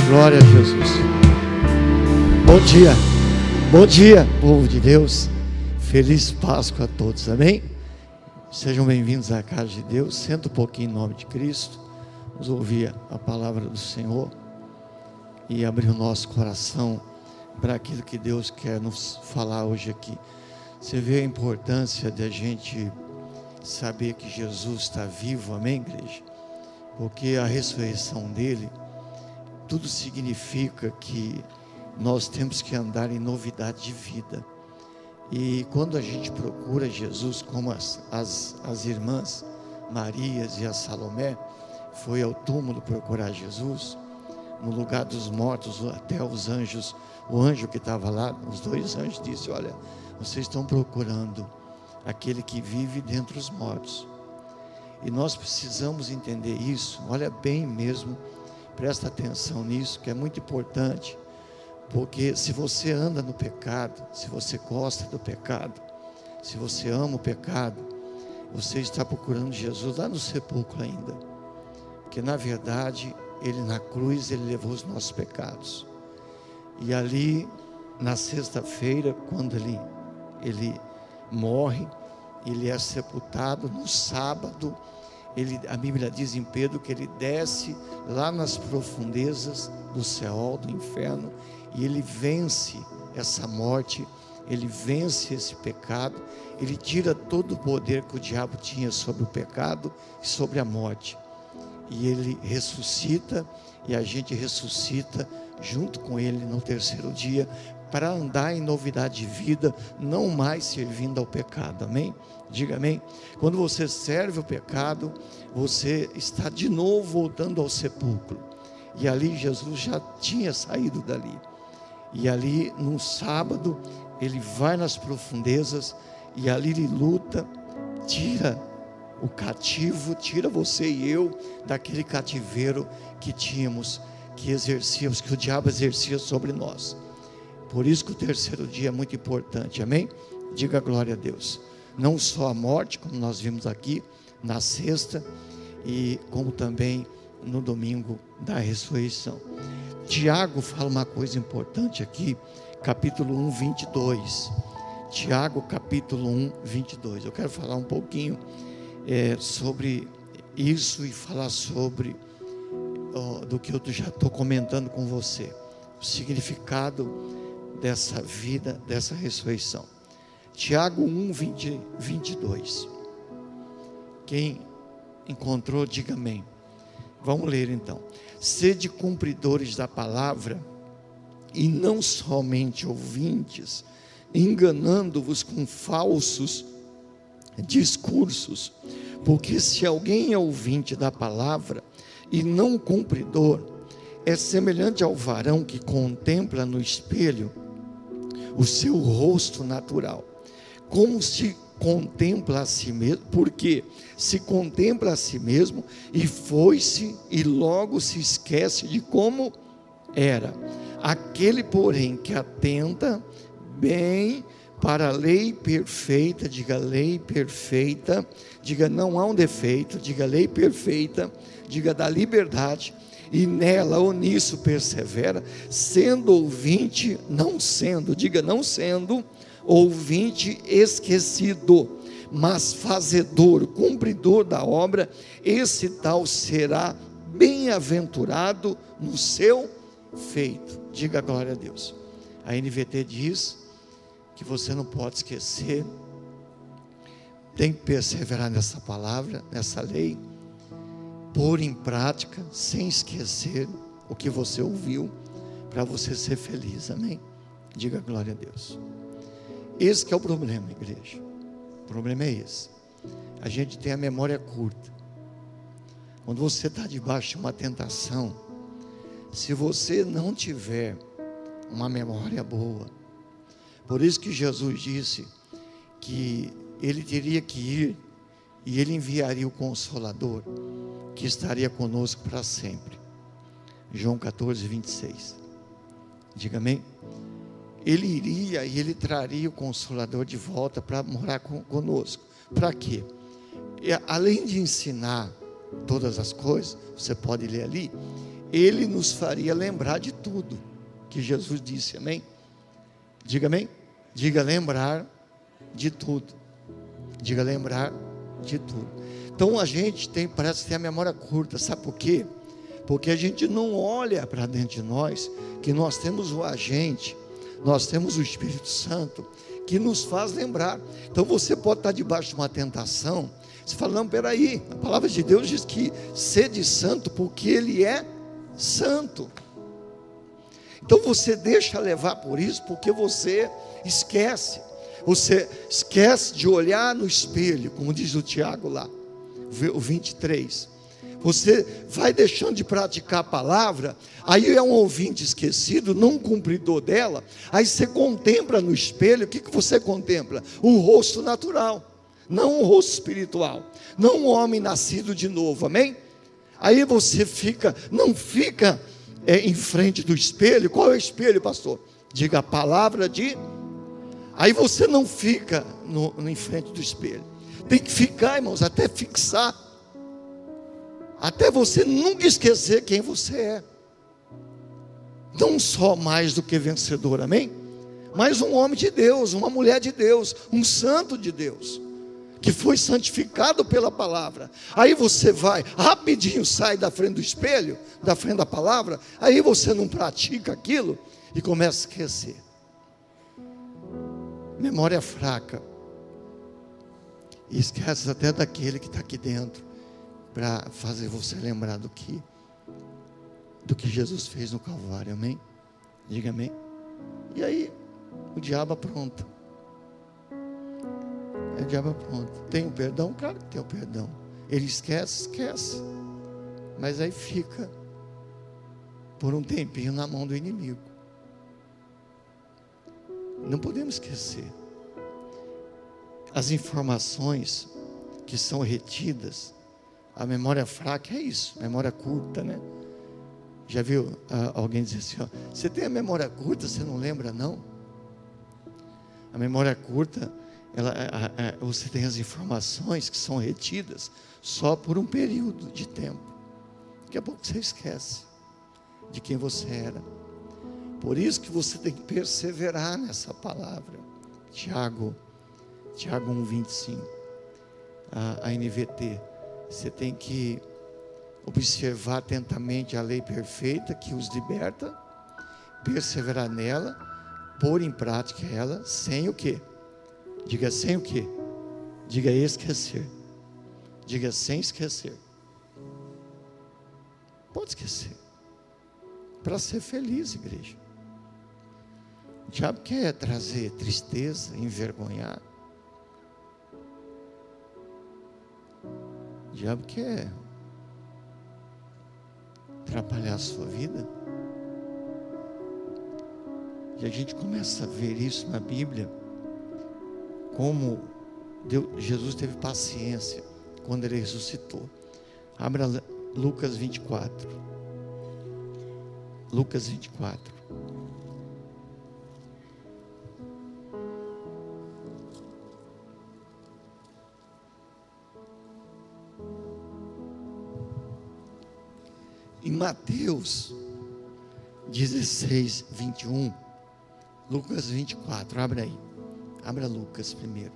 Glória a Jesus. Bom dia, povo de Deus. Feliz Páscoa a todos, amém? Sejam bem-vindos à casa de Deus. Senta um pouquinho em nome de Cristo. Vamos ouvir a palavra do Senhor e abrir o nosso coração para aquilo que Deus quer nos falar hoje aqui. Você vê a importância de a gente saber que Jesus está vivo, amém, igreja? Porque a ressurreição dele, tudo significa que nós temos que andar em novidade de vida. E quando a gente procura Jesus, como as irmãs Marias e a Salomé, foi ao túmulo procurar Jesus, no lugar dos mortos, até os anjos, o anjo que estava lá, os dois anjos disse: olha, vocês estão procurando aquele que vive dentre os mortos. E nós precisamos entender isso, olha bem mesmo, presta atenção nisso, que é muito importante. Porque se você anda no pecado, se você gosta do pecado, se você ama o pecado, você está procurando Jesus lá no sepulcro ainda. Porque na verdade, ele na cruz, ele levou os nossos pecados. E ali, na sexta-feira, quando ele morre, ele é sepultado. No sábado, a Bíblia diz em Pedro que ele desce lá nas profundezas do Seol, do inferno, e ele vence essa morte, ele vence esse pecado, ele tira todo o poder que o diabo tinha sobre o pecado e sobre a morte, e ele ressuscita, e a gente ressuscita junto com ele no terceiro dia, para andar em novidade de vida, não mais servindo ao pecado, amém? Diga amém. Quando você serve o pecado, você está de novo voltando ao sepulcro, e ali Jesus já tinha saído dali. E ali no sábado ele vai nas profundezas, e ali ele luta, tira o cativo, tira você e eu daquele cativeiro que tínhamos, que exercíamos, que o diabo exercia sobre nós. Por isso que o terceiro dia é muito importante, amém? Diga glória a Deus. Não só a morte, como nós vimos aqui na sexta, e como também no domingo da ressurreição. Tiago fala uma coisa importante aqui, capítulo 1, 22. Tiago, capítulo 1, 22. Eu quero falar um pouquinho sobre isso e falar sobre do que eu já estou comentando com você. O significado dessa vida, dessa ressurreição. Tiago 1, 22. Quem encontrou, diga amém. Vamos ler então. Sede cumpridores da palavra, e não somente ouvintes, enganando-vos com falsos discursos. Porque se alguém é ouvinte da palavra e não cumpridor, é semelhante ao varão que contempla no espelho o seu rosto natural, como se contempla a si mesmo, porque se contempla a si mesmo e foi-se, e logo se esquece de como era. Aquele, porém, que atenta bem para a lei perfeita, diga lei perfeita, diga não há um defeito, diga lei perfeita, diga da liberdade, e nela ou nisso persevera, sendo ouvinte, não sendo, diga não sendo ouvinte esquecido, mas fazedor, cumpridor da obra, esse tal será bem-aventurado no seu feito. Diga glória a Deus. A NVT diz que você não pode esquecer, tem que perseverar nessa palavra, nessa lei, pôr em prática, sem esquecer o que você ouviu, para você ser feliz, amém? Diga glória a Deus. Esse que é o problema, igreja. O problema é esse. A gente tem a memória curta. Quando você está debaixo de uma tentação, se você não tiver uma memória boa, por isso que Jesus disse que ele teria que ir e ele enviaria o Consolador, que estaria conosco para sempre. João 14, 26. Diga amém. Ele iria e ele traria o Consolador de volta para morar conosco. Para quê? Além de ensinar todas as coisas, você pode ler ali, Ele nos faria lembrar de tudo que Jesus disse, amém? Diga amém? Diga lembrar de tudo. Diga lembrar de tudo. Então a gente parece ter a memória curta, sabe por quê? Porque a gente não olha para dentro de nós, que nós temos o agente, nós temos o Espírito Santo, que nos faz lembrar. Então você pode estar debaixo de uma tentação, você fala, não, peraí, a palavra de Deus diz que sede santo, porque Ele é santo. Então você deixa levar por isso, porque você esquece de olhar no espelho, como diz o Tiago lá, o 23, você vai deixando de praticar a palavra, aí é um ouvinte esquecido, não um cumpridor dela, aí você contempla no espelho, o que você contempla? O rosto natural, não o rosto espiritual, não um homem nascido de novo, amém? Aí você não fica em frente do espelho. Qual é o espelho, pastor? Diga a palavra de... Aí você não fica em frente do espelho, tem que ficar, irmãos, até fixar, até você nunca esquecer quem você é, não só mais do que vencedor, amém? Mas um homem de Deus, uma mulher de Deus, um santo de Deus, que foi santificado pela palavra. Aí você vai, rapidinho sai da frente do espelho, da frente da palavra, aí você não pratica aquilo, e começa a esquecer. Memória fraca, e esquece até daquele que está aqui dentro, para fazer você lembrar do que Jesus fez no Calvário, amém? Diga amém. E aí, o diabo apronta. O diabo apronta. Tem o perdão? Claro que tem o perdão. Ele esquece, mas aí fica por um tempinho na mão do inimigo. Não podemos esquecer. As informações que são retidas, a memória fraca é isso, memória curta, né? Já viu alguém dizer assim, ó, você tem a memória curta, você não lembra não? A memória curta, você tem as informações que são retidas só por um período de tempo. Daqui a pouco você esquece de quem você era. Por isso que você tem que perseverar nessa palavra. Tiago 1:25, a NVT. Você tem que observar atentamente a lei perfeita que os liberta, perseverar nela, pôr em prática ela, sem o quê? Diga sem o quê? Diga esquecer. Diga sem esquecer. Pode esquecer. Para ser feliz, igreja. O diabo quer trazer tristeza, envergonhar. O diabo quer atrapalhar a sua vida. E a gente começa a ver isso na Bíblia, como Jesus teve paciência quando Ele ressuscitou. Abra Lucas 24. Lucas 24. Em Mateus 16, 21, Lucas 24, abre aí, abra Lucas primeiro,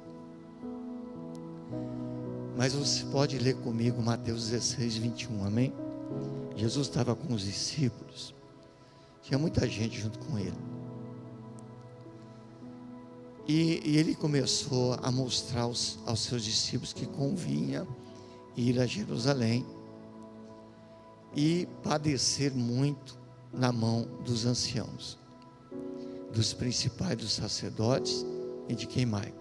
mas você pode ler comigo Mateus 16, 21, amém? Jesus estava com os discípulos, tinha muita gente junto com Ele, e Ele começou a mostrar aos seus discípulos que convinha ir a Jerusalém, e padecer muito na mão dos anciãos, dos principais dos sacerdotes e de quem mais?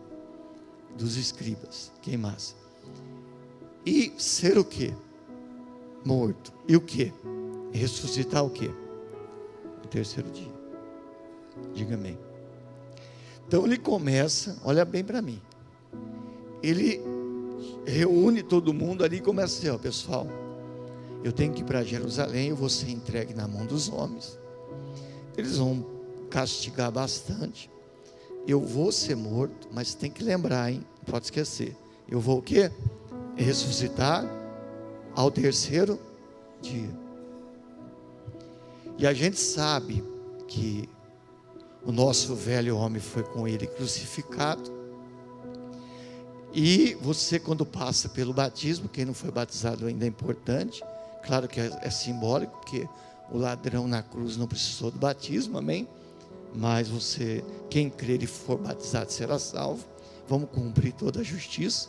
Dos escribas, quem mais? E ser o quê? Morto. E o quê? Ressuscitar o quê? O terceiro dia. Diga amém. Então ele começa, olha bem para mim, ele reúne todo mundo ali e começa a dizer, ó, pessoal, eu tenho que ir para Jerusalém, eu vou ser entregue na mão dos homens, eles vão castigar bastante, eu vou ser morto, mas tem que lembrar, hein? Não pode esquecer, eu vou o quê? Ressuscitar ao terceiro dia. E a gente sabe que o nosso velho homem foi com ele crucificado. E você, quando passa pelo batismo, quem não foi batizado ainda é importante, claro que é simbólico, porque o ladrão na cruz não precisou do batismo, amém? Mas você, quem crer e for batizado será salvo. Vamos cumprir toda a justiça.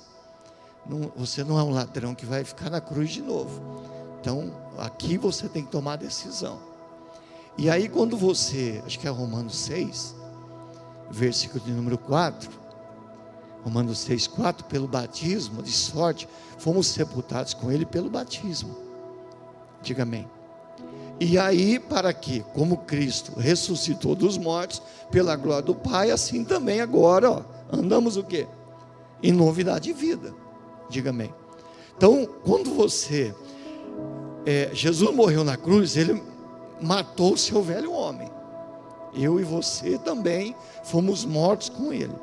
Você não é um ladrão que vai ficar na cruz de novo. Então, aqui você tem que tomar a decisão. E aí quando você, acho que é Romanos 6, versículo de número 4, Romanos 6, 4, pelo batismo, de sorte, fomos sepultados com ele pelo batismo. Diga amém. E aí, para que, como Cristo ressuscitou dos mortos, pela glória do Pai, assim também agora, andamos o quê? Em novidade de vida. Diga amém. Então, quando Jesus morreu na cruz, ele matou o seu velho homem. Eu e você também fomos mortos com ele.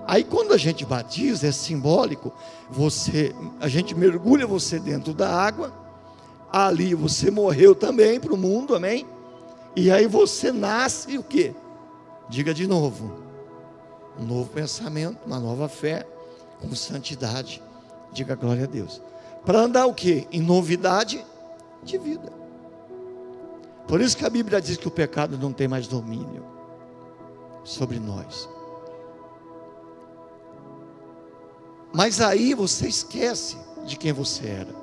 Aí quando a gente batiza, é simbólico, a gente mergulha você dentro da água, ali você morreu também para o mundo, amém? E aí você nasce o quê? Diga de novo, um novo pensamento, uma nova fé, com santidade, diga glória a Deus. Para andar o quê? Em novidade de vida. Por isso que a Bíblia diz que o pecado não tem mais domínio sobre nós. Mas aí você esquece de quem você era.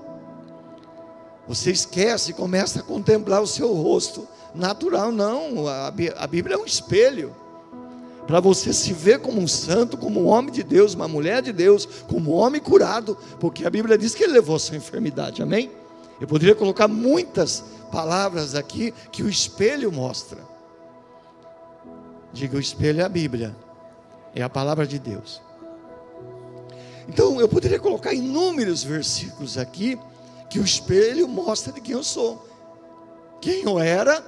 Você esquece e começa a contemplar o seu rosto natural. Não, a Bíblia é um espelho. Para você se ver como um santo, como um homem de Deus, uma mulher de Deus, como um homem curado. Porque a Bíblia diz que ele levou a sua enfermidade, amém? Eu poderia colocar muitas palavras aqui que o espelho mostra. Diga, o espelho é a Bíblia. É a palavra de Deus. Então eu poderia colocar inúmeros versículos aqui que o espelho mostra de quem eu sou, quem eu era.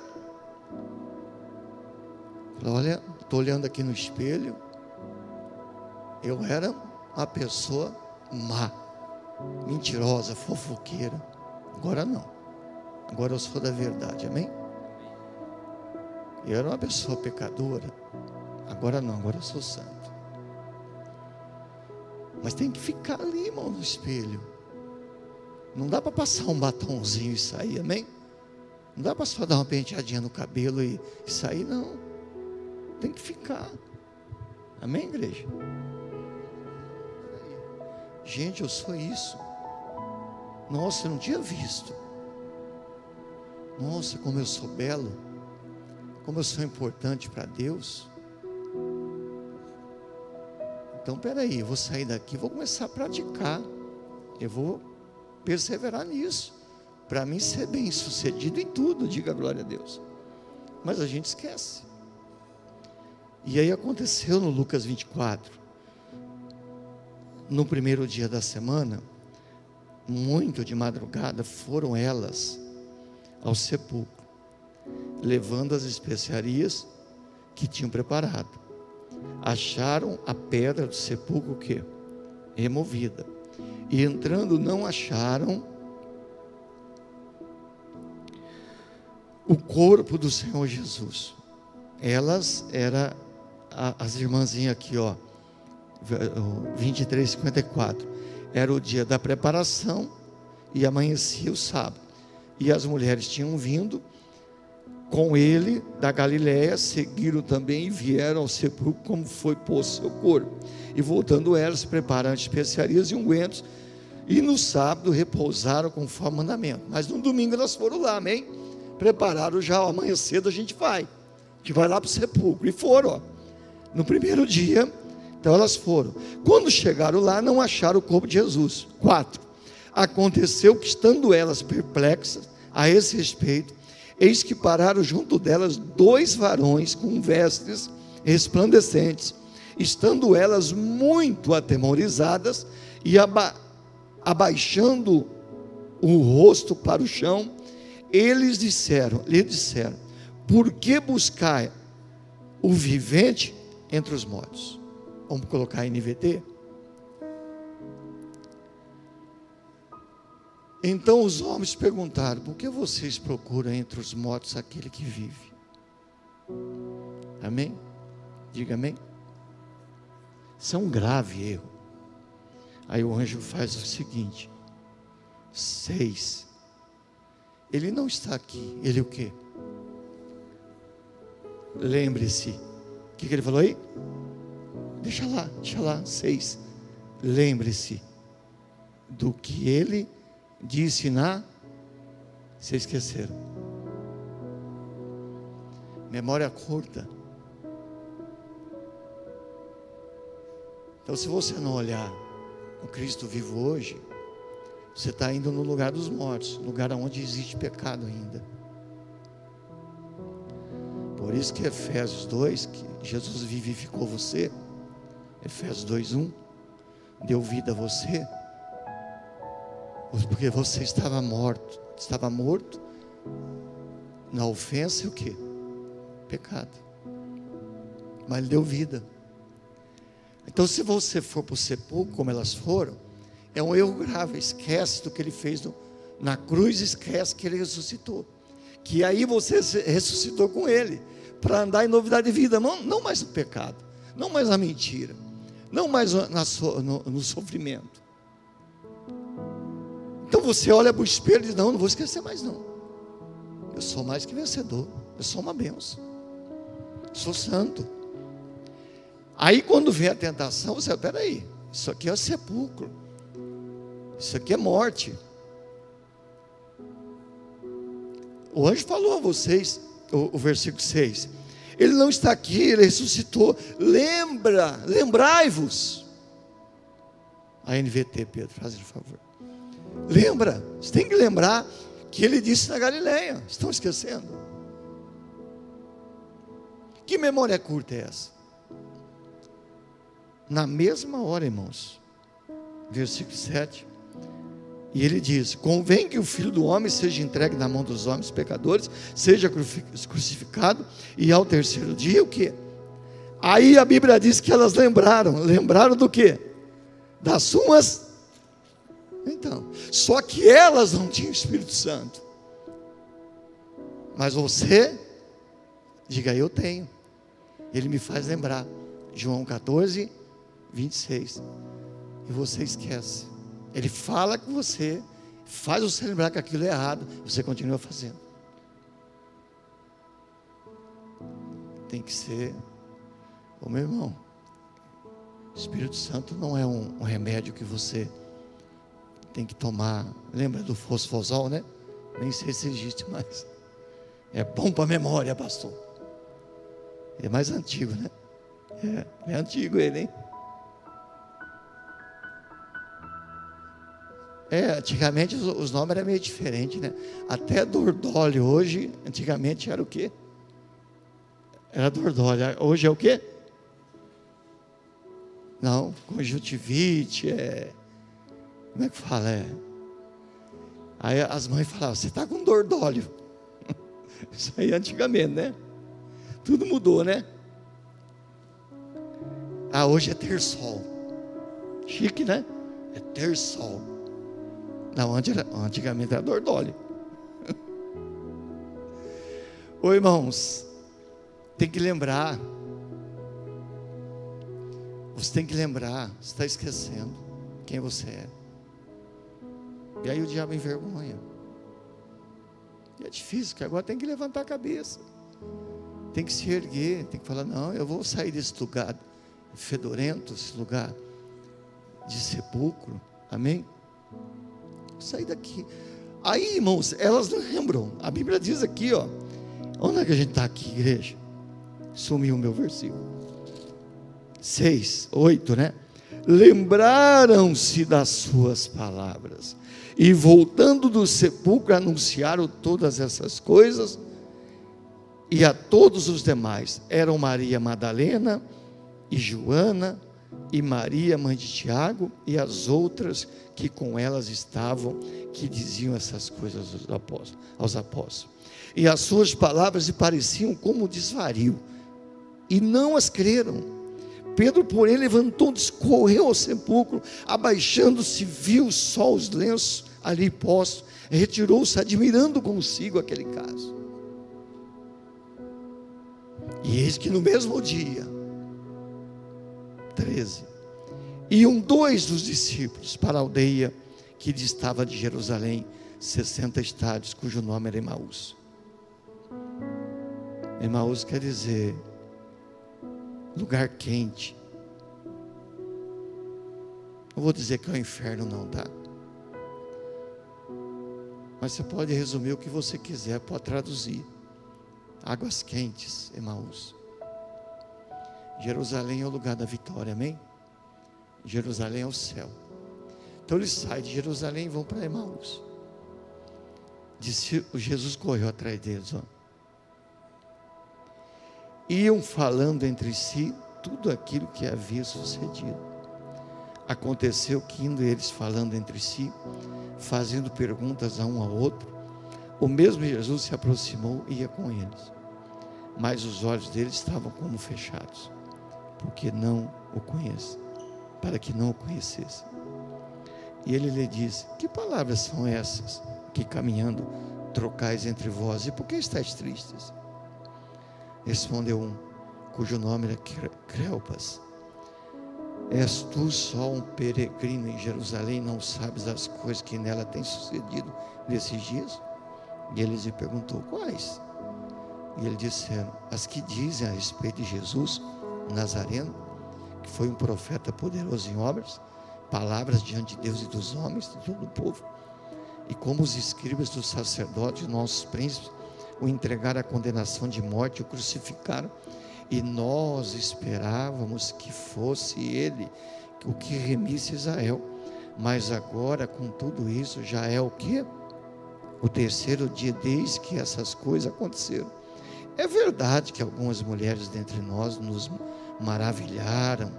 Olha, estou olhando aqui no espelho, eu era uma pessoa má, mentirosa, fofoqueira. Agora não, agora eu sou da verdade, amém? Eu era uma pessoa pecadora, agora não, agora eu sou santo. Mas tem que ficar ali, irmão, no espelho. Não dá para passar um batonzinho e sair, amém? Não dá para só dar uma penteadinha no cabelo e sair, não. Tem que ficar. Amém, igreja? Gente, eu sou isso. Nossa, eu não tinha visto. Nossa, como eu sou belo. Como eu sou importante para Deus. Então, peraí, eu vou sair daqui, vou começar a praticar. Eu vou perseverar nisso. Para mim ser bem sucedido em tudo, diga glória a Deus. Mas a gente esquece. E aí aconteceu no Lucas 24. No primeiro dia da semana, muito de madrugada, foram elas ao sepulcro, levando as especiarias que tinham preparado. Acharam a pedra do sepulcro que removida, e entrando não acharam o corpo do Senhor Jesus. Elas eram as irmãzinhas aqui, ó, 23:54. Era o dia da preparação e amanhecia o sábado. E as mulheres tinham vindo com ele da Galiléia, seguiram também e vieram ao sepulcro como foi posto seu corpo. E voltando elas, prepararam especiarias e ungüentos, e no sábado repousaram conforme o mandamento. Mas no domingo elas foram lá, amém? Prepararam já, amanhã cedo a gente vai lá para o sepulcro. E foram, ó. No primeiro dia, então elas foram. Quando chegaram lá, não acharam o corpo de Jesus. 4. Aconteceu que, estando elas perplexas a esse respeito, eis que pararam junto delas 2 varões com vestes resplandecentes. Estando elas muito atemorizadas e abaixando o rosto para o chão, lhe disseram: por que buscar o vivente entre os mortos? Vamos colocar em NVT. Então os homens perguntaram: por que vocês procuram entre os mortos aquele que vive? Amém? Diga amém. Isso é um grave erro. Aí o anjo faz o seguinte: 6. Ele não está aqui. Ele o quê? Lembre-se. O que ele falou aí? Deixa lá. 6. Lembre-se do que ele disse na... Vocês esqueceram. Memória curta. Então, se você não olhar o Cristo vivo hoje, você está indo no lugar dos mortos, lugar onde existe pecado ainda. Por isso que Efésios 2, que Jesus vivificou você, Efésios 2:1, deu vida a você, porque você estava morto na ofensa e o que? Pecado. Mas Ele deu vida. Então, se você for para o sepulcro, como elas foram, é um erro grave. Esquece do que Ele fez na cruz, esquece que Ele ressuscitou. Que aí você ressuscitou com Ele, para andar em novidade de vida, não mais no pecado, não mais na mentira, não mais no sofrimento. Então você olha para o espelho e diz: não vou esquecer mais não. Eu sou mais que vencedor, eu sou uma bênção, sou santo. Aí quando vem a tentação, você, peraí, isso aqui é sepulcro, isso aqui é morte. O anjo falou a vocês, o versículo 6, Ele não está aqui, Ele ressuscitou. Lembrai-vos. A NVT, Pedro, faz o favor. Lembra, você tem que lembrar que Ele disse na Galileia. Estão esquecendo? Que memória curta é essa? Na mesma hora, irmãos, versículo 7, e ele diz: convém que o Filho do Homem seja entregue na mão dos homens pecadores, seja crucificado, e ao terceiro dia o quê? Aí a Bíblia diz que elas lembraram do quê? Das suas... Então, só que elas não tinham o Espírito Santo. Mas você, diga: eu tenho. Ele me faz lembrar. João 14, 26. E você esquece. Ele fala com você, faz você lembrar que aquilo é errado, você continua fazendo. Tem que ser, meu irmão, o Espírito Santo não é um remédio que você tem que tomar. Lembra do fosfosol, né? Nem sei se existe mais. É bom para a memória, pastor. Ele é mais antigo, né? É antigo ele, hein? Antigamente os nomes eram meio diferentes, né? Até Dordóleo hoje, antigamente era o quê? Era Dordóleo, hoje é o quê? Não, conjuntivite, como é que fala? Aí as mães falavam: você está com Dordóleo. Isso aí antigamente, né? Tudo mudou, né? Hoje é Tersol. Chique, né? É Tersol. Não, antigamente era Dordóleo. Ô irmãos, tem que lembrar. Você tem que lembrar. Você está esquecendo quem você é. E aí o diabo envergonha. E é difícil, porque agora tem que levantar a cabeça. Tem que se erguer. Tem que falar: não, eu vou sair desse lugar fedorento, esse lugar de sepulcro. Amém? Sair daqui. Aí, irmãos, elas lembram. A Bíblia diz aqui, onde é que a gente está aqui, igreja? Sumiu o meu versículo. 6, 8, né? Lembraram-se das suas palavras, e voltando do sepulcro anunciaram todas essas coisas, e a todos os demais. Eram Maria Madalena e Joana, e Maria, mãe de Tiago, e as outras que com elas estavam, que diziam essas coisas aos apóstolos. E as suas palavras lhe pareciam como desvario, e não as creram. Pedro, porém, levantou-se, correu ao sepulcro, abaixando-se, viu só os lenços ali posto, retirou-se admirando consigo aquele caso. E eis que no mesmo dia, 13, iam 2 dos discípulos para a aldeia que distava de Jerusalém 60 estádios, cujo nome era Emaús. Emaús quer dizer lugar quente. Não vou dizer que é o inferno não, tá? Mas você pode resumir o que você quiser, pode traduzir. Águas quentes, Emaús. Jerusalém é o lugar da vitória, amém? Jerusalém é o céu. Então eles saem de Jerusalém e vão para Emaús. Jesus correu atrás deles, ó. Iam falando entre si tudo aquilo que havia sucedido. Aconteceu que, indo eles falando entre si, fazendo perguntas a um ao outro, o mesmo Jesus se aproximou e ia com eles. Mas os olhos deles estavam como fechados, porque não o conhecem, para que não o conhecessem. E ele lhe disse: que palavras são essas que caminhando trocais entre vós? E por que estáis tristes? Respondeu um, cujo nome era Cleopas: és tu só um peregrino em Jerusalém, não sabes as coisas que nela têm sucedido nesses dias? E ele lhe perguntou: quais? E eles disseram: as que dizem a respeito de Jesus, o Nazareno, que foi um profeta poderoso em obras, palavras diante de Deus e dos homens, de todo o povo, e como os escribas dos sacerdotes, nossos príncipes, o entregaram à condenação de morte, o crucificaram, e nós esperávamos que fosse ele o que remisse Israel, mas agora com tudo isso já é o quê? O terceiro dia desde que essas coisas aconteceram. É verdade que algumas mulheres dentre nós nos maravilharam,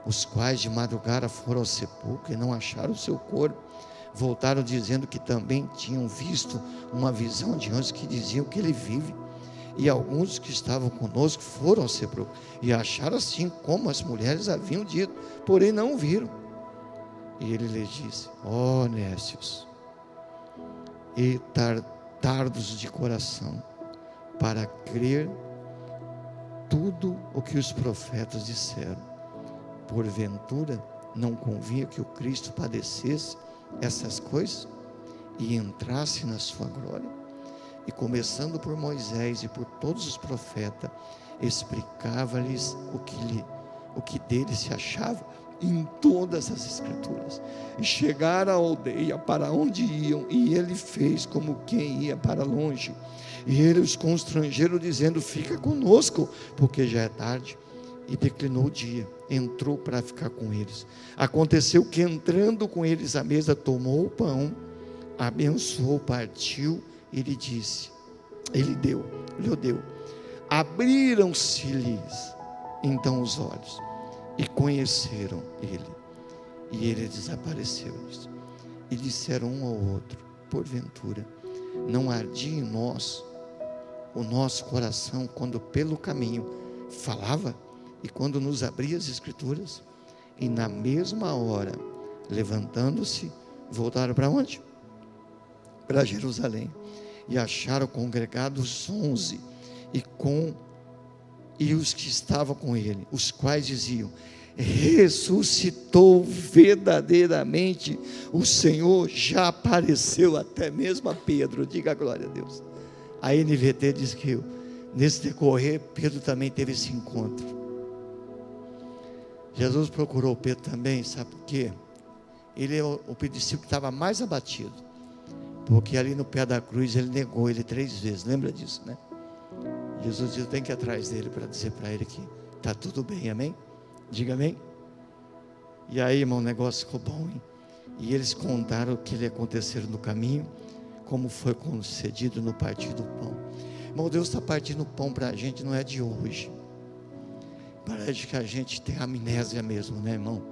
os quais de madrugada foram ao sepulcro e não acharam o seu corpo. Voltaram dizendo que também tinham visto uma visão de anjos que diziam que ele vive. E alguns que estavam conosco foram ao sepulcro e acharam assim como as mulheres haviam dito, porém não o viram. E ele lhes disse: ó nécios e tardos de coração, para crer tudo o que os profetas disseram. Porventura não convinha que o Cristo padecesse essas coisas e entrasse na sua glória? E começando por Moisés e por todos os profetas, explicava-lhes o que dele se achava em todas as escrituras. E chegaram à aldeia para onde iam, e ele fez como quem ia para longe. E eles os constrangeram, dizendo: fica conosco, porque já é tarde. E declinou o dia, entrou para ficar com eles. Aconteceu que, entrando com eles à mesa, tomou o pão, abençoou, partiu e lhe disse, lhe deu. Abriram-se-lhes então os olhos e conheceram ele, e ele desapareceu-lhes. E disseram um ao outro: porventura não ardia em nós o nosso coração quando pelo caminho falava e quando nos abria as escrituras? E na mesma hora, levantando-se, voltaram para onde? Para Jerusalém. E acharam congregados 11 e os que estavam com ele, os quais diziam: ressuscitou verdadeiramente, o Senhor já apareceu até mesmo a Pedro. Diga glória a Deus. A NVT diz que nesse decorrer Pedro também teve esse encontro. Jesus procurou Pedro também, sabe por quê? Ele é o discípulo que estava mais abatido, porque ali no pé da cruz ele negou ele 3 vezes, lembra disso, né? Jesus disse: tem que ir atrás dele para dizer para ele que está tudo bem, amém? Diga amém. E aí, irmão, o negócio ficou bom, hein? E eles contaram o que lhe aconteceu no caminho, como foi concedido no partir do pão. Irmão, Deus está partindo o pão para a gente, não é de hoje. Parece que a gente tem amnésia mesmo, né, irmão?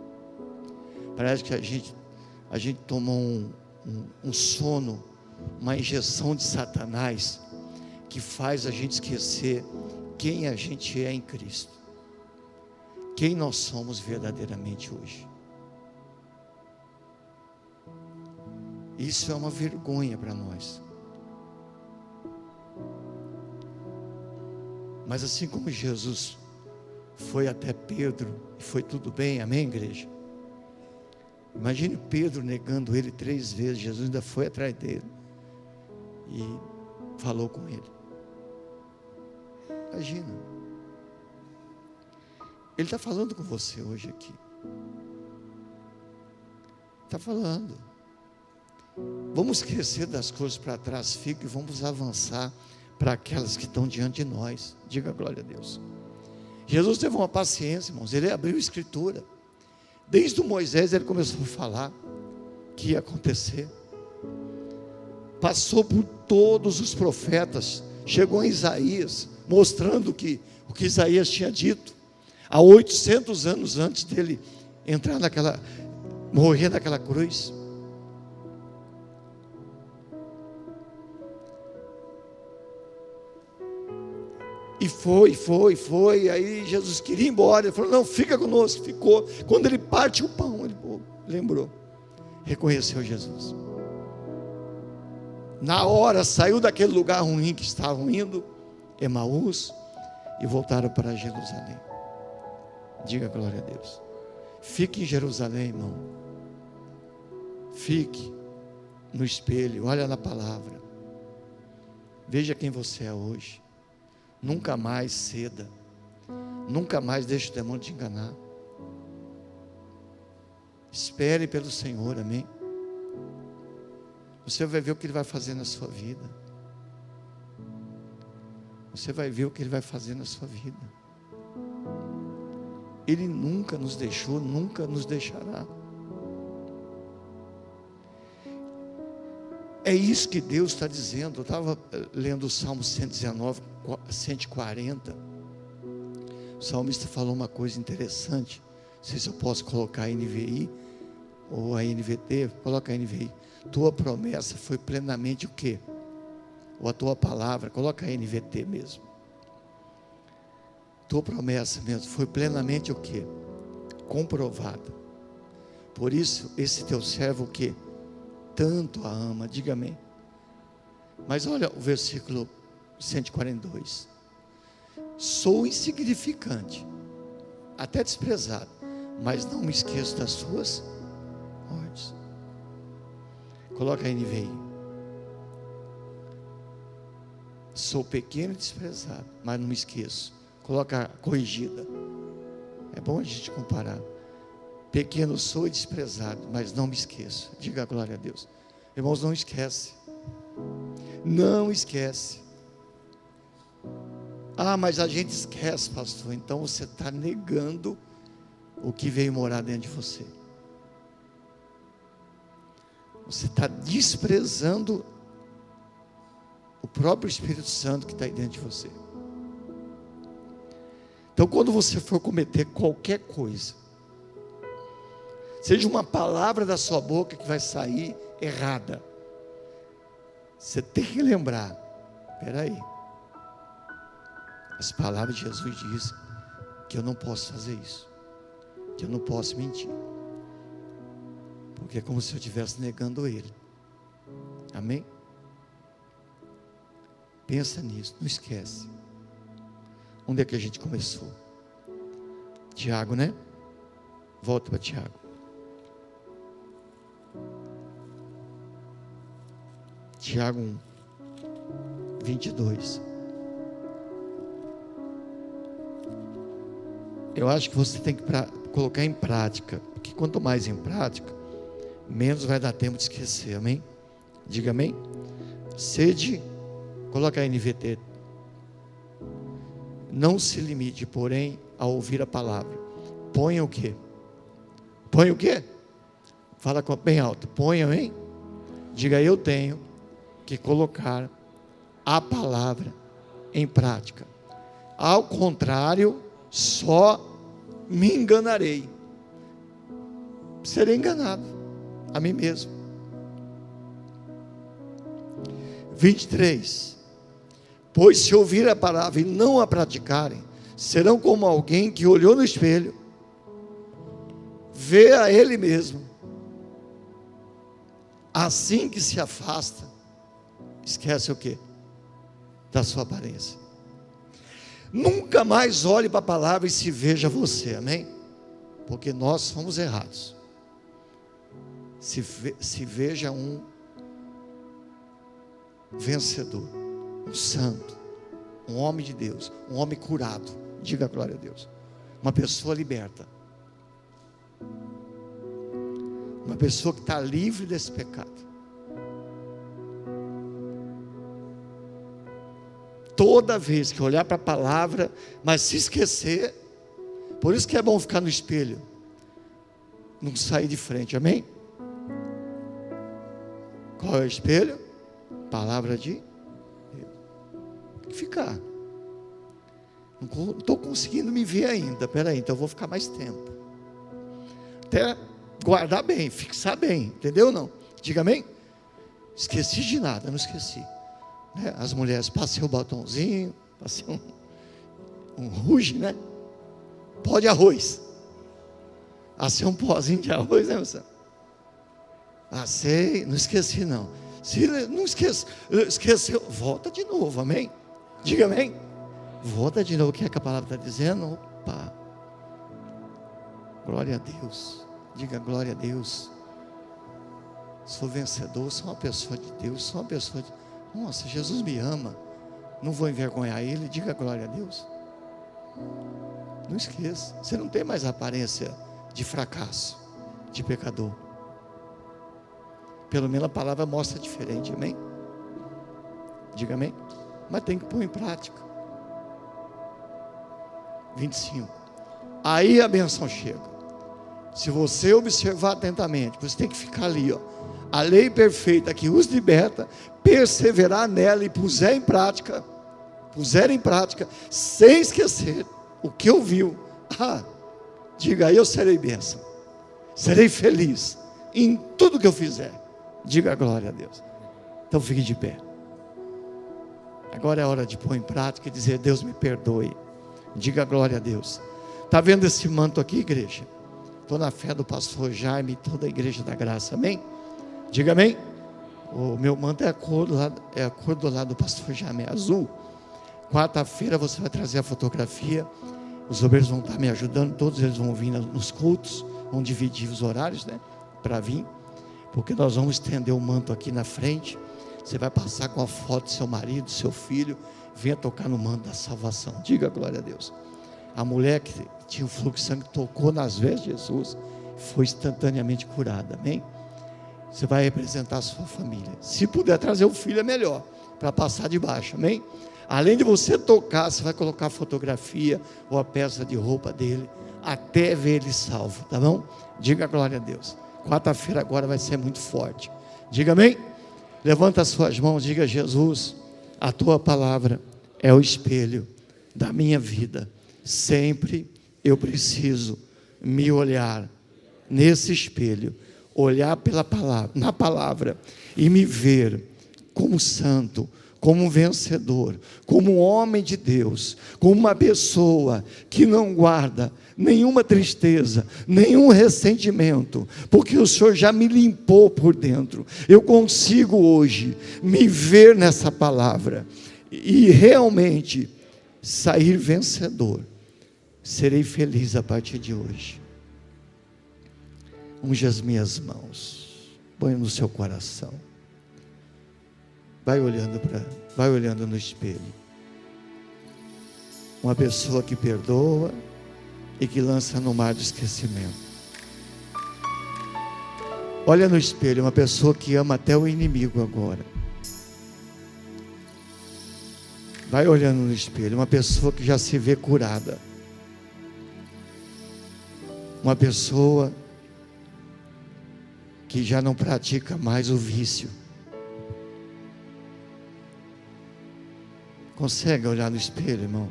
Parece que a gente tomou um sono, uma injeção de Satanás, que faz a gente esquecer quem a gente é em Cristo, quem nós somos verdadeiramente hoje. Isso é uma vergonha para nós. Mas assim como Jesus foi até Pedro e foi tudo bem, amém, igreja? Imagine Pedro negando ele 3 vezes, Jesus ainda foi atrás dele e falou com ele. Imagina. Ele está falando com você hoje aqui. Está falando. Vamos esquecer das coisas para trás, fica, e vamos avançar para aquelas que estão diante de nós. Diga glória a Deus. Jesus teve uma paciência, irmãos. Ele abriu a Escritura. Desde o Moisés ele começou a falar que ia acontecer. Passou por todos os profetas. Chegou em Isaías, mostrando o que Isaías tinha dito. Há 800 anos antes dele morrer naquela cruz. E foi, aí Jesus queria ir embora, ele falou, não, fica conosco, ficou. Quando ele parte o pão, ele lembrou, reconheceu Jesus. Na hora, saiu daquele lugar ruim que estavam indo, Emaús, e voltaram para Jerusalém. Diga glória a Deus. Fique em Jerusalém, irmão. Fique no espelho, olha na palavra. Veja quem você é hoje. Nunca mais ceda. Nunca mais deixe o demônio te enganar. Espere pelo Senhor, amém? Você vai ver o que Ele vai fazer na sua vida. Você vai ver o que Ele vai fazer na sua vida. Ele nunca nos deixou, nunca nos deixará. É isso que Deus está dizendo. Eu estava lendo o Salmo 119, 140. O salmista falou uma coisa interessante. Não sei se eu posso colocar a NVI ou a NVT. Coloca a NVI. Tua promessa foi plenamente o quê? Ou a tua palavra. Coloca a NVT mesmo. Tua promessa mesmo foi plenamente o quê? Comprovada. Por isso, esse teu servo o quê? Tanto a ama, diga amém. Mas olha o versículo 142. Sou insignificante, até desprezado, mas não me esqueço das suas ordens. Coloca a NVI. Sou pequeno e desprezado, mas não me esqueço. Coloca a corrigida. É bom a gente comparar. Pequeno sou e desprezado, mas não me esqueço. Diga a glória a Deus. Irmãos, não esquece. Não esquece. Ah, mas a gente esquece, pastor. Então você está negando o que veio morar dentro de você. Você está desprezando o próprio Espírito Santo que está aí dentro de você. Então quando você for cometer qualquer coisa, seja uma palavra da sua boca que vai sair errada, você tem que lembrar, espera aí, as palavras de Jesus dizem que eu não posso fazer isso, que eu não posso mentir, porque é como se eu estivesse negando Ele. Amém? Pensa nisso, não esquece. Onde é que a gente começou? Tiago, né? Volta para Tiago. Tiago 1, 22. Eu acho que você tem que colocar em prática, porque quanto mais em prática, menos vai dar tempo de esquecer, amém? Diga amém. Sede, coloca a NVT. Não se limite, porém, a ouvir a palavra. Ponha o quê? Ponha o quê? Fala bem alto. Ponha, amém? Diga, eu tenho que colocar a palavra em prática. Ao contrário, só me enganarei. Serei enganado a mim mesmo. 23. Pois se ouvir a palavra e não a praticarem, serão como alguém que olhou no espelho, vê a ele mesmo Assim que se afasta, esquece o quê? Da sua aparência. Nunca mais olhe para a palavra e se veja você, amém? Porque nós somos errados. Se veja um vencedor, um santo, um homem de Deus, um homem curado, diga glória a Deus, uma pessoa liberta, uma pessoa que está livre desse pecado. Toda vez que olhar para a palavra, mas se esquecer, por isso que é bom ficar no espelho, não sair de frente, amém? Qual é o espelho? Palavra de Deus. Tem que ficar. Não estou conseguindo me ver ainda, peraí, então eu vou ficar mais tempo, até guardar bem, fixar bem, entendeu ou não? Diga amém? Esqueci de nada, não esqueci. As mulheres, passei o batonzinho, passei um rouge, né? Pó de arroz. Assei um pozinho de arroz, né, moça? Assei, não esqueci não. Se não esqueceu, volta de novo, amém? Diga amém. Volta de novo, o que é que a palavra está dizendo? Opa, glória a Deus. Diga glória a Deus. Sou vencedor, sou uma pessoa de Deus, sou uma pessoa de... Nossa, Jesus me ama, não vou envergonhar Ele, diga glória a Deus. Não esqueça, você não tem mais a aparência de fracasso, de pecador. Pelo menos a palavra mostra diferente, amém? Diga amém. Mas tem que pôr em prática. 25. Aí a benção chega. Se você observar atentamente, você tem que ficar ali, ó. A lei perfeita que os liberta, perseverar nela e puser em prática, sem esquecer o que ouviu. Diga aí, eu serei bênção, serei feliz em tudo que eu fizer. Diga glória a Deus. Então fique de pé. Agora é hora de pôr em prática e dizer: Deus me perdoe. Diga glória a Deus. Está vendo esse manto aqui, igreja? Estou na fé do pastor Jaime e toda a igreja da graça, amém? Diga amém. O meu manto é a cor do lado do pastor Jaime, é azul. Quarta-feira você vai trazer a fotografia. Os obreiros vão estar me ajudando, todos eles vão vir nos cultos, vão dividir os horários, né, para vir, porque nós vamos estender o manto aqui na frente. Você vai passar com a foto do seu marido, do seu filho, venha tocar no manto da salvação. Diga glória a Deus. A mulher que tinha o fluxo de sangue tocou nas vestes de Jesus, foi instantaneamente curada, amém? Você vai representar a sua família. Se puder trazer o filho é melhor, para passar debaixo, amém? Além de você tocar, você vai colocar a fotografia ou a peça de roupa dele, até ver ele salvo, tá bom? Diga glória a Deus. Quarta-feira agora vai ser muito forte. Diga amém? Levanta as suas mãos, diga: Jesus, a tua palavra é o espelho da minha vida. Sempre eu preciso me olhar nesse espelho, olhar na palavra e me ver como santo, como um vencedor, como um homem de Deus, como uma pessoa que não guarda nenhuma tristeza, nenhum ressentimento, porque o Senhor já me limpou por dentro. Eu consigo hoje me ver nessa palavra e realmente sair vencedor. Serei feliz a partir de hoje. Unge as minhas mãos, põe no seu coração. Vai olhando no espelho. Uma pessoa que perdoa e que lança no mar do esquecimento. Olha no espelho, uma pessoa que ama até o inimigo agora. Vai olhando no espelho, uma pessoa que já se vê curada. Uma pessoa que já não pratica mais o vício. Consegue olhar no espelho, irmão?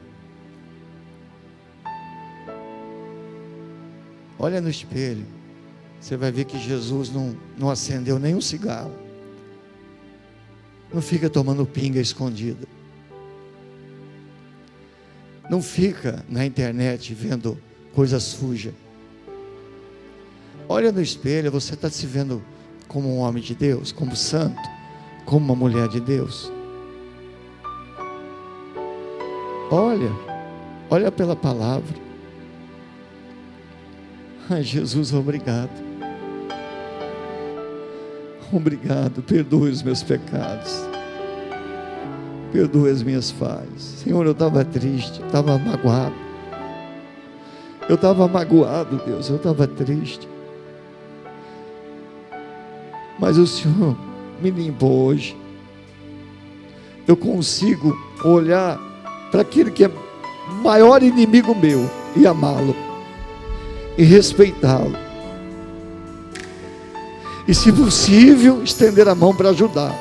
Olha no espelho. Você vai ver que Jesus não acendeu nenhum cigarro. Não fica tomando pinga escondida. Não fica na internet vendo coisa suja. Olha no espelho, você está se vendo como um homem de Deus, como santo, como uma mulher de Deus? Olha pela palavra. Ai, Jesus, obrigado. Obrigado, perdoe os meus pecados. Perdoe as minhas falhas. Senhor, eu estava triste, eu estava magoado. Eu estava magoado, Deus, eu estava triste. Mas o Senhor me limpou hoje. Eu consigo olhar para aquele que é maior inimigo meu e amá-lo e respeitá-lo. E, se possível, estender a mão para ajudar.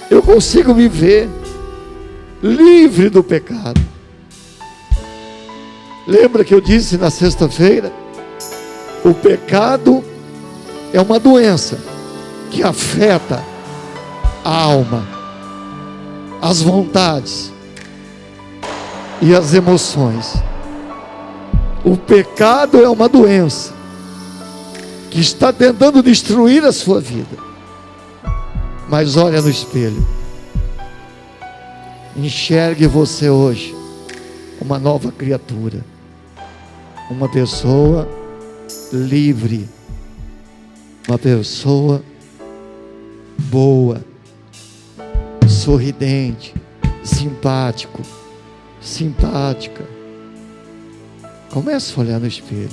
Eu consigo me ver livre do pecado. Lembra que eu disse na sexta-feira? O pecado é uma doença que afeta a alma, as vontades e as emoções. O pecado é uma doença que está tentando destruir a sua vida. Mas olha no espelho. Enxergue você hoje uma nova criatura, uma pessoa livre, uma pessoa boa, sorridente, simpática. Comece a olhar no espelho.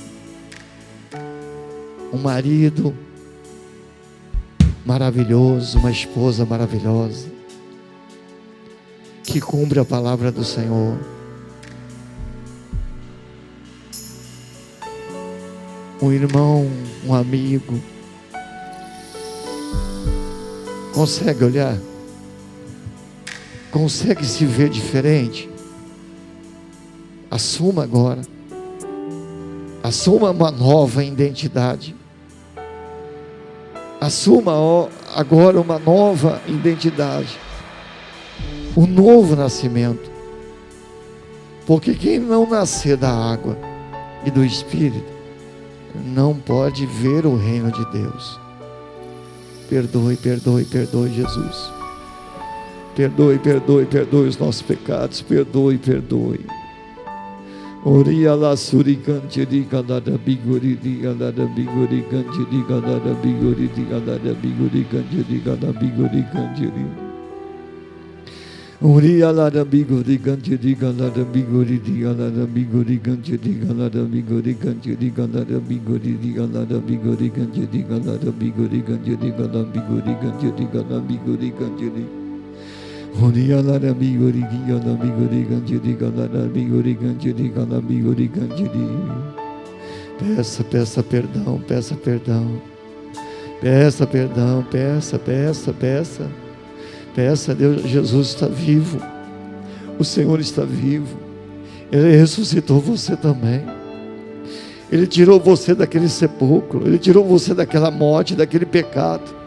Um marido maravilhoso, uma esposa maravilhosa, que cumpre a palavra do Senhor. Um irmão, um amigo. Consegue olhar? Consegue se ver diferente? Assuma agora. Assuma uma nova identidade. Assuma agora uma nova identidade. Um novo nascimento. Porque quem não nascer da água e do Espírito não pode ver o reino de Deus. Perdoe, Jesus. Perdoe os nossos pecados. Perdoe. Oria la suricantiri galada bigori di galada bigori cantiri galada bigori di galada bigori cantiri galada bigori cantiri. Oria la da bigori cantiri galada bigori di galada bigori cantiri galada bigori cantiri galada bigori di galada bigori cantiri galada bigori cantiri galada bigori cantiri galada bigori cantiri. Oria la da bigori galada bigori cantiri galada bigori cantiri galada bigori cantiri. Peça perdão. Peça a Deus. Jesus está vivo. O Senhor está vivo. Ele ressuscitou você também. Ele tirou você daquele sepulcro. Ele tirou você daquela morte, daquele pecado.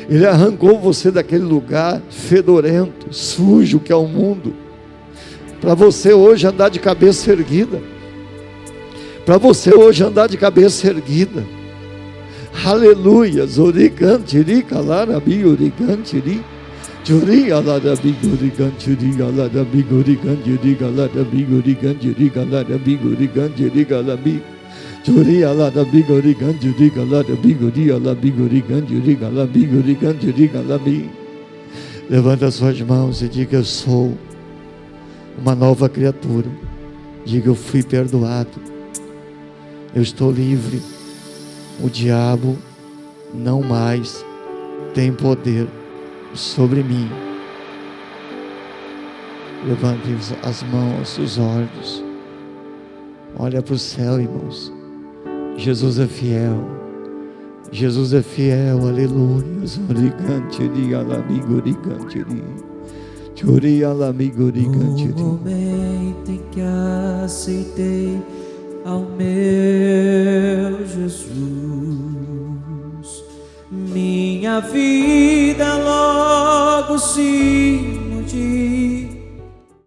Ele arrancou você daquele lugar fedorento, sujo que é o mundo, para você hoje andar de cabeça erguida. Aleluia. Zorigantiri calarabi origantiri. Juri alada bigori gantiri alada bigori gantiri galada bigori gantiri galada bigori gantiri galabi. Juri alada bigori gantiri galada bigori ala bigori gantiri galada bigori gantiri galabi. Levanta suas mãos e diga: eu sou uma nova criatura. Diga: eu fui perdoado. Eu estou livre. O diabo não mais tem poder sobre mim. Levante as mãos, os olhos. Olha para o céu, irmãos. Jesus é fiel. Aleluia. No momento em que aceitei ao meu Jesus, minha vida logo se